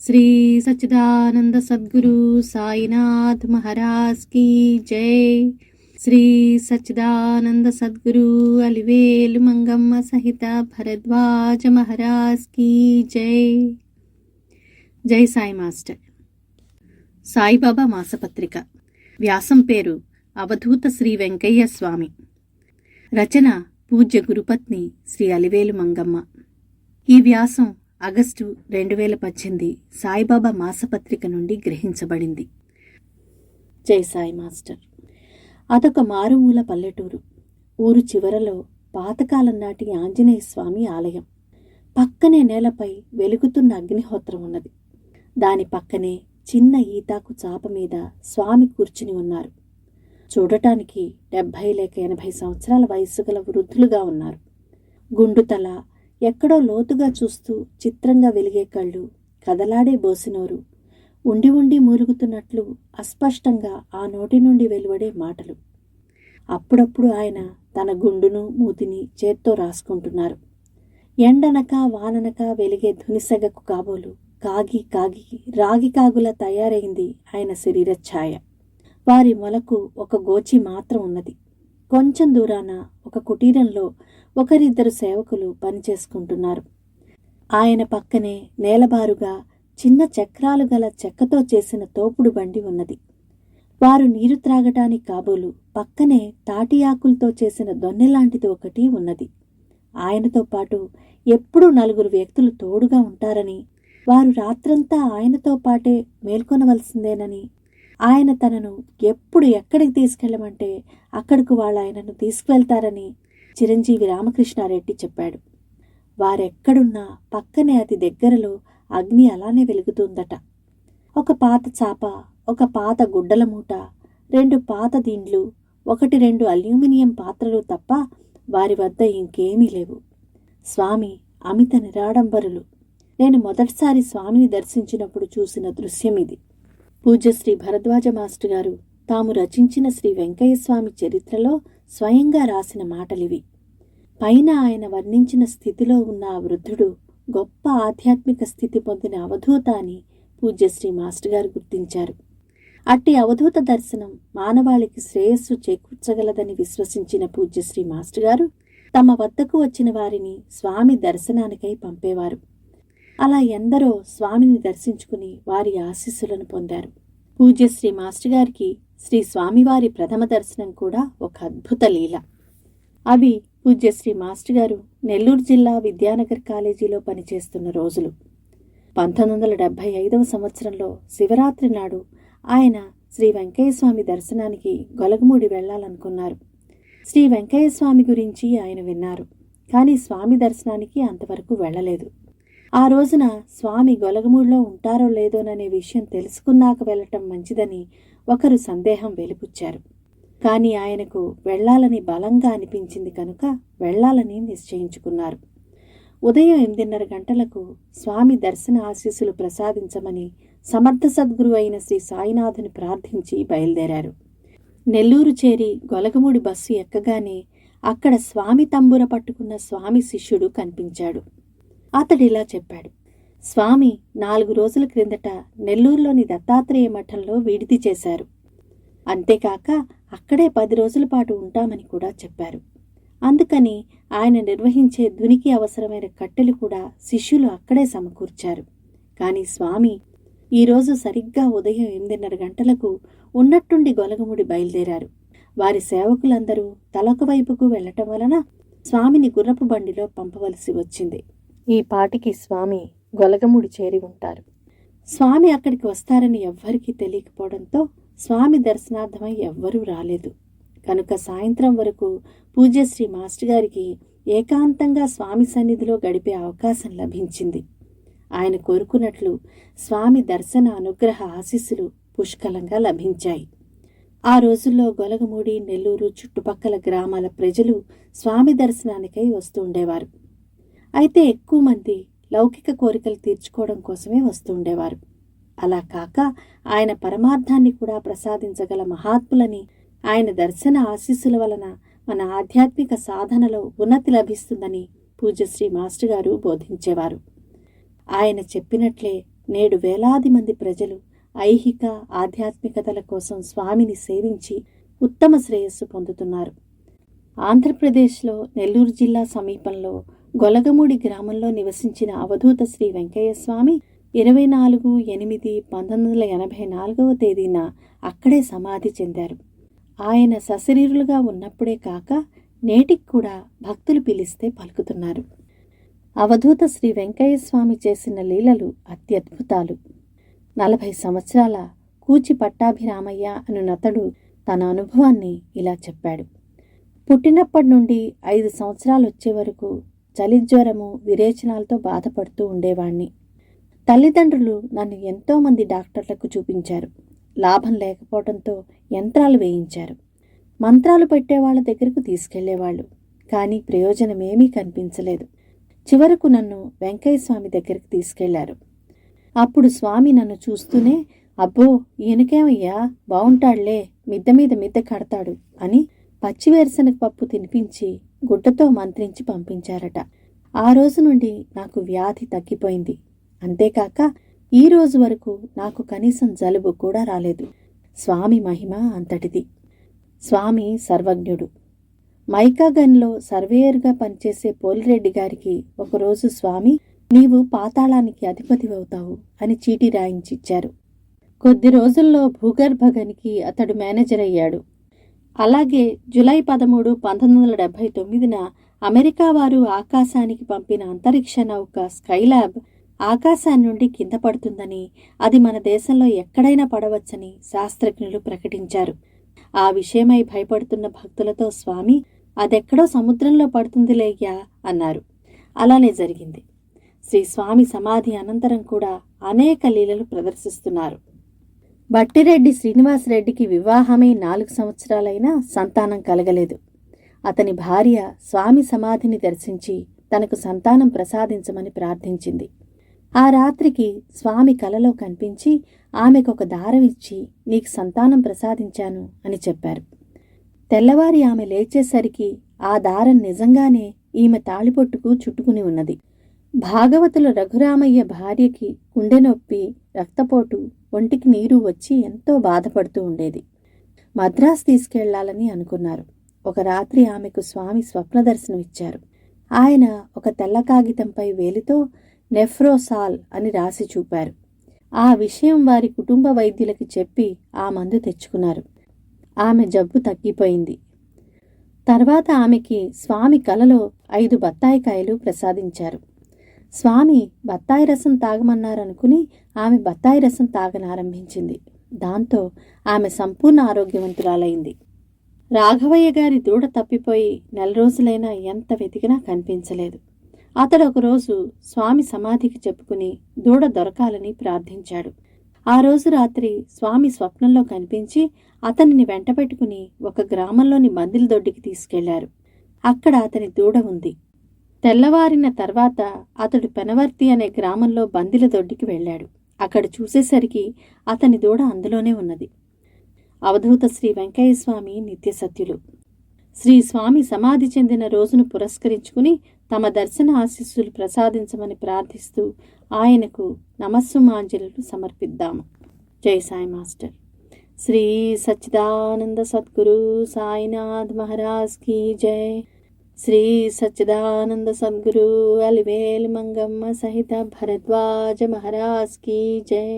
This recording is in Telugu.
శ్రీ సచ్చిదానంద సద్గురు సాయినాథ్ మహారాజ్ की जय। శ్రీ సచ్చిదానంద సద్గురు అలివేలు మంగమ్మ సహిత భరద్వాజ మహారాజ్ की जय। జై సాయి మాస్టర్। సాయిబాబా మాసపత్రిక వ్యాసం పేరు అవధూత శ్రీ వెంకయ్య స్వామి, రచన పూజ్య గురుపత్ని శ్రీ అలివేలు మంగమ్మ। ఈ వ్యాసం ఆగస్టు 2018 సాయిబాబా మాసపత్రిక నుండి గ్రహించబడింది। జై సాయి మాస్టర్। అదొక మారుమూల పల్లెటూరు। ఊరు చివరలో పాతకాలం నాటి ఆంజనేయ స్వామి ఆలయం, పక్కనే నేలపై వెలుగుతున్న అగ్నిహోత్రం ఉన్నది। దాని పక్కనే చిన్న ఈతాకు చాప మీద స్వామి కూర్చుని ఉన్నారు। చూడటానికి 70 లేక 80 సంవత్సరాల వయస్సు గల వృద్ధులుగా ఉన్నారు। గుండుతల, ఎక్కడో లోతుగా చూస్తూ చిత్రంగా వెలిగే కళ్ళు, కదలాడే బోసినోరు, ఉండి ఉండి మూలుగుతున్నట్లు అస్పష్టంగా ఆ నోటి నుండి వెలువడే మాటలు। అప్పుడప్పుడు ఆయన తన గుండును మూతిని చేత్తో రాసుకుంటున్నారు। ఎండనక వాననక వెలిగే ధునిసెగకు కాబోలు కాగి కాగి రాగి కాగులా తయారైంది ఆయన శరీర ఛాయ। వారి మొలకు ఒక గోచి మాత్రం ఉన్నది। కొంచెం దూరాన ఒక కుటీరంలో ఒకరిద్దరు సేవకులు పనిచేసుకుంటున్నారు। ఆయన పక్కనే నేలబారుగా చిన్న చక్రాలు గల చెక్కతో చేసిన తోపుడు బండి ఉన్నది। వారు నీరు త్రాగటానికి కాబోలు పక్కనే తాటి ఆకులతో చేసిన దొన్నెలాంటిది ఒకటి ఉన్నది। ఆయనతో పాటు ఎప్పుడూ 4 వ్యక్తులు తోడుగా ఉంటారని, వారు రాత్రంతా ఆయనతో పాటే మేల్కొనవలసిందేనని, ఆయన తనను ఎప్పుడు ఎక్కడికి తీసుకెళ్లమంటే అక్కడకు వాళ్ళు ఆయనను తీసుకువెళ్తారని చిరంజీవి రామకృష్ణారెడ్డి చెప్పాడు। వారెక్కడున్నా పక్కనే అతి దగ్గరలో అగ్ని అలానే వెలుగుతుందట। ఒక పాత చాప, ఒక పాత గుడ్డల మూట, 2 పాత దిండ్లు, 1-2 అల్యూమినియం పాత్రలు తప్ప వారి వద్ద ఇంకేమీ లేవు। స్వామి అమిత నిరాడంబరులు। నేను మొదటిసారి స్వామిని దర్శించినప్పుడు చూసిన దృశ్యం ఇది। పూజ్య శ్రీ భరద్వాజ మాస్టర్ గారు తాము రచించిన శ్రీ వెంకయ్య స్వామి చరిత్రలో స్వయంగా రాసిన మాటలివి। పైన ఆయన వర్ణించిన స్థితిలో ఉన్న ఆ వృద్ధుడు గొప్ప ఆధ్యాత్మిక స్థితి పొందిన అవధూత అని పూజ్య శ్రీ మాస్టర్ గారు గుర్తించారు। అట్టి అవధూత దర్శనం మానవాళికి శ్రేయస్సు చేకూర్చగలదని విశ్వసించిన పూజ్య శ్రీ మాస్టర్ గారు తమ వద్దకు వచ్చిన వారిని స్వామి దర్శనానికై పంపేవారు। అలా ఎందరో స్వామిని దర్శించుకుని వారి ఆశీస్సులను పొందారు। పూజ్య శ్రీ మాస్టర్ గారికి శ్రీ స్వామివారి ప్రథమ దర్శనం కూడా ఒక అద్భుత లీల। అవి పూజ్య శ్రీ మాస్టర్ గారు నెల్లూరు జిల్లా విద్యానగర్ కాలేజీలో పనిచేస్తున్న రోజులు। 1975వ సంవత్సరంలో శివరాత్రి నాడు ఆయన శ్రీ వెంకయ్య స్వామి దర్శనానికి గొలగమూడి వెళ్లాలనుకున్నారు। శ్రీ వెంకయ్య స్వామి గురించి ఆయన విన్నారు, కానీ స్వామి దర్శనానికి అంతవరకు వెళ్లలేదు। ఆ రోజున స్వామి గొలగమూడిలో ఉంటారో లేదోననే విషయం తెలుసుకున్నాక వెళ్లటం మంచిదని ఒకరు సందేహం వెలిపుచ్చారు। కానీ ఆయనకు వెళ్లాలని బలంగా అనిపించింది కనుక వెళ్లాలని నిశ్చయించుకున్నారు। ఉదయం 8:30 గంటలకు స్వామి దర్శన ఆశీస్సులు ప్రసాదించమని సమర్థ సద్గురు అయిన శ్రీ సాయినాథుని ప్రార్థించి బయలుదేరారు। నెల్లూరు చేరి గొలగమూడి బస్సు ఎక్కగానే అక్కడ స్వామి తంబుర పట్టుకున్న స్వామి శిష్యుడు కనిపించాడు। అతడిలా చెప్పాడు, స్వామి 4 రోజుల క్రిందట నెల్లూరులోని దత్తాత్రేయ మఠంలో విడిది చేశారు। అంతేకాక అక్కడే 10 రోజుల పాటు ఉంటామని కూడా చెప్పారు। అందుకని ఆయన నిర్వహించే ధునికి అవసరమైన కట్టెలు కూడా శిష్యులు అక్కడే సమకూర్చారు। కానీ స్వామి ఈరోజు సరిగ్గా ఉదయం 8:30 గంటలకు ఉన్నట్టుండి గొలగముడి బయలుదేరారు। వారి సేవకులందరూ తలొక వైపుకు వెళ్లటం వలన స్వామిని గుర్రపు బండిలో పంపవలసి వచ్చింది। ఈ పాటికి స్వామి గొలగముడి చేరి ఉంటారు। స్వామి అక్కడికి వస్తారని ఎవ్వరికీ తెలియకపోవడంతో స్వామి దర్శనార్థమై ఎవ్వరూ రాలేదు కనుక సాయంత్రం వరకు పూజ్య శ్రీ మాస్టర్ గారికి ఏకాంతంగా స్వామి సన్నిధిలో గడిపే అవకాశం లభించింది। ఆయన కోరుకున్నట్లు స్వామి దర్శన అనుగ్రహ ఆశీస్సులు పుష్కలంగా లభించాయి। ఆ రోజుల్లో గొలగమూడి, నెల్లూరు చుట్టుపక్కల గ్రామాల ప్రజలు స్వామి దర్శనానికై వస్తుండేవారు। అయితే ఎక్కువ మంది లౌకిక కోరికలు తీర్చుకోవడం కోసమే వస్తుండేవారు। అలా కాక ఆయన పరమార్థాన్ని కూడా ప్రసాదించగల మహాత్ములని, ఆయన దర్శన ఆశీస్సుల వలన మన ఆధ్యాత్మిక సాధనలో ఉన్నతి లభిస్తుందని పూజ్య శ్రీ మాస్టర్ గారు బోధించేవారు। ఆయన చెప్పినట్లే నేడు వేలాది మంది ప్రజలు ఐహిక ఆధ్యాత్మికతల కోసం స్వామిని సేవించి ఉత్తమ శ్రేయస్సు పొందుతున్నారు. ఆంధ్రప్రదేశ్లో నెల్లూరు జిల్లా సమీపంలో గొలగమూడి గ్రామంలో నివసించిన అవధూత శ్రీ వెంకయ్య స్వామి 24/8/1984 తేదీన అక్కడే సమాధి చెందారు. ఆయన సశరీరులుగా ఉన్నప్పుడే కాక నేటికి కూడా భక్తులు పిలిస్తే పలుకుతున్నారు. అవధూత శ్రీ వెంకయ్య స్వామి చేసిన లీలలు అత్యద్భుతాలు. 40 సంవత్సరాల కూచి పట్టాభిరామయ్య అనునతడు తన అనుభవాన్ని ఇలా చెప్పాడు. పుట్టినప్పటి నుండి 5 సంవత్సరాలు వచ్చే వరకు చలిజ్వరము, విరేచనాలతో బాధపడుతూ ఉండేవాణ్ణి. తల్లిదండ్రులు నన్ను ఎంతోమంది డాక్టర్లకు చూపించారు. లాభం లేకపోవడంతో యంత్రాలు వేయించారు. మంత్రాలు పెట్టేవాళ్ల దగ్గరకు తీసుకెళ్లేవాళ్లు. కానీ ప్రయోజనమేమీ కనిపించలేదు. చివరకు నన్ను వెంకయ్య స్వామి దగ్గరికి తీసుకెళ్లారు. అప్పుడు స్వామి నన్ను చూస్తూనే, అబ్బో ఈయనకేమయ్యా, బావుంటాళ్లే, మిద్ద కడతాడు అని పచ్చివేరుశనగ పప్పు తినిపించి గుడ్డతో మంత్రించి పంపించారట. ఆ రోజు నుండి నాకు వ్యాధి తగ్గిపోయింది. అంతేకాక ఈ రోజు వరకు నాకు కనీసం జలుబు కూడా రాలేదు. స్వామి మహిమ అంతటిది. స్వామి సర్వజ్ఞుడు. మైకాగన్లో సర్వేయర్గా పనిచేసే పోలిరెడ్డి గారికి ఒకరోజు స్వామి, నీవు పాతాళానికి అధిపతివవుతావు అని చీటీ రాయించిచ్చారు. కొద్ది రోజుల్లో భూగర్భగనికి అతడు మేనేజర్ అయ్యాడు. అలాగే జూలై 13, 1979 అమెరికా వారు ఆకాశానికి పంపిన అంతరిక్ష నౌక స్కైలాబ్ ఆకాశాన్ని నుండి కింద పడుతుందని, అది మన దేశంలో ఎక్కడైనా పడవచ్చని శాస్త్రజ్ఞులు ప్రకటించారు. ఆ విషయమై భయపడుతున్న భక్తులతో స్వామి, అదెక్కడో సముద్రంలో పడుతుందిలేయ్యా అన్నారు. అలానే జరిగింది. శ్రీ స్వామి సమాధి అనంతరం కూడా అనేక లీలలు ప్రదర్శిస్తున్నారు. బట్టిరెడ్డి శ్రీనివాసరెడ్డికి వివాహమై 4 సంవత్సరాలైనా సంతానం కలగలేదు. అతని భార్య స్వామి సమాధిని దర్శించి తనకు సంతానం ప్రసాదించమని ప్రార్థించింది. ఆ రాత్రికి స్వామి కలలో కనిపించి ఆమెకొక దారం ఇచ్చి, నీకు సంతానం ప్రసాదించాను అని చెప్పారు. తెల్లవారి ఆమె లేచేసరికి ఆ దారం నిజంగానే ఈమె తాళిపొట్టుకు చుట్టుకుని ఉన్నది. భాగవతుల రఘురామయ్య భార్యకి గుండె నొప్పి, రక్తపోటు, ఒంటికి నీరు వచ్చి ఎంతో బాధపడుతూ ఉండేది. మద్రాసు తీసుకెళ్లాలని అనుకున్నారు. ఒక రాత్రి ఆమెకు స్వామి స్వప్న దర్శనమిచ్చారు. ఆయన ఒక తెల్ల కాగితంపై వేలితో నెఫ్రోసాల్ అని రాసి చూపారు. ఆ విషయం వారి కుటుంబ వైద్యులకి చెప్పి ఆ మందు తెచ్చుకున్నారు. ఆమె జబ్బు తగ్గిపోయింది. తర్వాత ఆమెకి స్వామి కలలో 5 బత్తాయికాయలు ప్రసాదించారు. స్వామి బత్తాయి రసం తాగమన్నారనుకుని ఆమె బత్తాయి రసం తాగనారంభించింది. దాంతో ఆమె సంపూర్ణ ఆరోగ్యవంతురాలైంది. రాఘవయ్య గారి దూడ తప్పిపోయి 4 రోజులైనా ఎంత వెతికినా కనిపించలేదు. అతడు ఒకరోజు స్వామి సమాధికి చెప్పుకుని దూడ దొరకాలని ప్రార్థించాడు. ఆ రోజు రాత్రి స్వామి స్వప్నంలో కనిపించి అతనిని వెంటబెట్టుకుని ఒక గ్రామంలోని మందిల దొడ్డికి తీసుకెళ్లారు. అక్కడ అతని దూడ ఉంది. తెల్లవారిన తర్వాత అతడు పెనవర్తి అనే గ్రామంలో బందిల దొడ్డికి వెళ్లాడు. అక్కడ చూసేసరికి అతని దూడ అందులోనే ఉన్నది. అవధూత శ్రీ వెంకయ్య స్వామి నిత్యసత్యులు. శ్రీ స్వామి సమాధి చెందిన రోజును పురస్కరించుకుని తమ దర్శన ఆశీస్సులు ప్రసాదించమని ప్రార్థిస్తూ ఆయనకు నమస్సుమాంజలు సమర్పిద్దాము. జై సాయి మాస్టర్. శ్రీ సచ్చిదానంద సద్గురు సాయినాథ్ మహారాజ్ కీ జై. శ్రీ సచ్చిదానంద సద్గురు అలివేలు మంగమ్మ సహిత భరద్వాజ మహారాజ్ కీ జై.